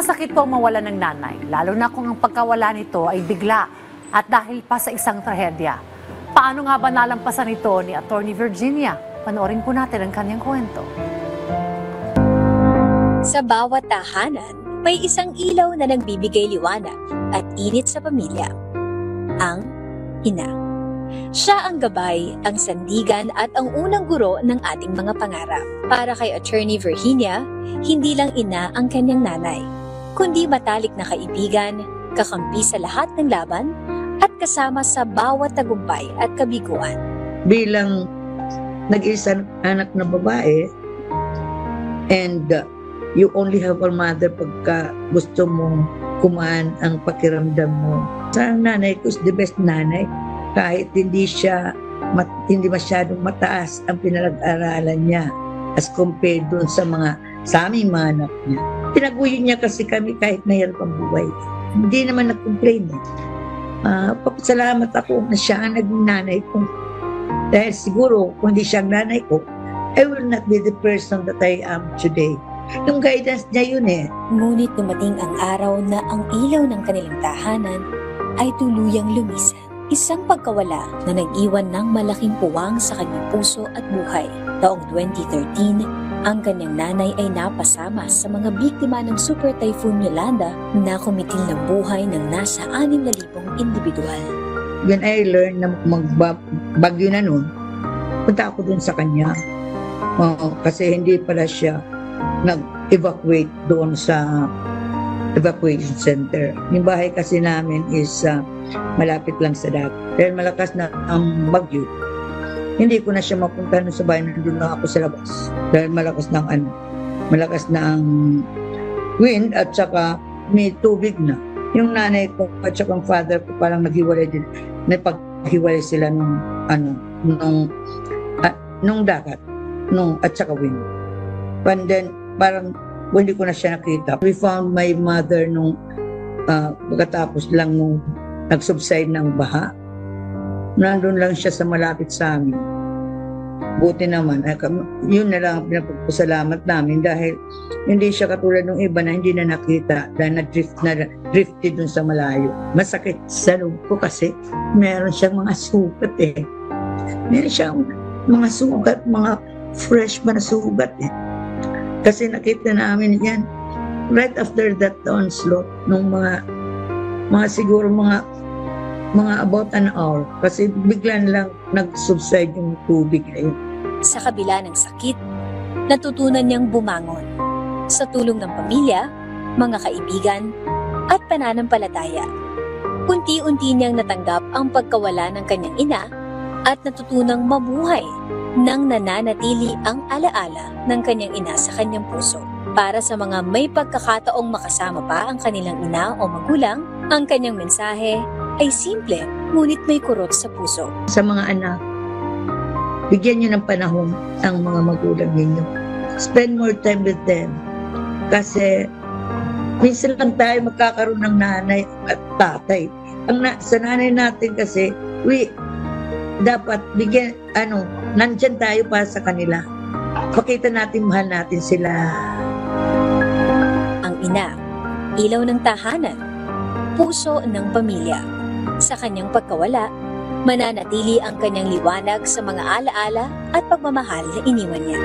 masakit po ang mawala ng nanay, lalo na kung ang pagkawala nito ay bigla at dahil pa sa isang trahedya. Paano nga ba nalampasan ito ni Attorney Virginia? Panoorin po natin ang kanyang kwento. Sa bawat tahanan, may isang ilaw na nagbibigay liwanag at init sa pamilya. Ang ina. Siya ang gabay, ang sandigan at ang unang guro ng ating mga pangarap. Para kay Attorney Virginia, hindi lang ina ang kanyang nanay, kundi matalik na kaibigan, kakampi sa lahat ng laban, at kasama sa bawat tagumpay at kabiguan. Bilang nag-isang anak na babae, and you only have a mother pagka gusto mong kumaan ang pakiramdam mo. Sa nanay ko is the best nanay. Kahit hindi masyadong mataas ang pinag-aralan niya as compared dun sa aming mga anak niya. Tinaguyo niya kasi kami kahit mahirap ang buhay. Hindi naman nag-complain. Papasalamat ako na siya ang naging nanay ko. Dahil siguro kung hindi siya ang nanay ko, I will not be the person that I am today. Yung guidance niya yun eh. Ngunit dumating ang araw na ang ilaw ng kanilang tahanan ay tuluyang lumisan. Isang pagkawala na nag-iwan ng malaking puwang sa kanyang puso at buhay. Taong 2013, ang kanyang nanay ay napasama sa mga biktima ng Super Typhoon Yolanda na kumitil ng buhay ng nasa 6,000 individual. When I learned na magbagyo na nun, punta ako dun sa kanya. Kasi hindi pala siya nag-evacuate doon sa evacuation center. Yung bahay kasi namin is malapit lang sa dagat. Dahil malakas na ang bagyo, hindi ko na siya mapunta sa bahay, nandun lang ako sa labas. Dahil malakas na ang wind at saka may tubig na. Yung nanay ko at saka ang father ko parang naghiwalay din. Napaghiwalay sila nung dagat, at saka wind. And then, parang hindi ko na siya nakita. We found my mother nung pagkatapos lang nung nag-subside ng baha. Nandun lang siya sa malapit sa amin. Buti naman, yun na lang ang pinapagpasalamat namin dahil hindi siya katulad ng iba na hindi na nakita dahil na-drifted dun sa malayo. Masakit sa loob ko kasi meron siyang mga sugat eh. Meron siyang mga sugat, mga fresh na sugat eh. Kasi nakita namin yan right after that onslaught nung mga siguro mga about an hour kasi biglan lang nag-subside yung tubig na yun. Sa kabila ng sakit, natutunan niyang bumangon sa tulong ng pamilya, mga kaibigan, at pananampalataya. Unti-unti niyang natanggap ang pagkawala ng kanyang ina at natutunang mabuhay nang nananatili ang alaala ng kanyang ina sa kanyang puso. Para sa mga may pagkakataong makasama pa ang kanilang ina o magulang, ang kanyang mensahe ay simple ngunit may kurot sa puso. Sa mga anak, bigyan niyo ng panahon ang mga magulang ninyo. Spend more time with them. Kasi minsan lang tayo magkakaroon ng nanay at tatay. Sa nanay natin kasi, dapat bigyan, nandyan tayo para sa kanila. Pakita natin, mahal natin sila. Ang ina, ilaw ng tahanan, puso ng pamilya. Sa kanyang pagkawala, mananatili ang kanyang liwanag sa mga alaala at pagmamahal na iniwan niya.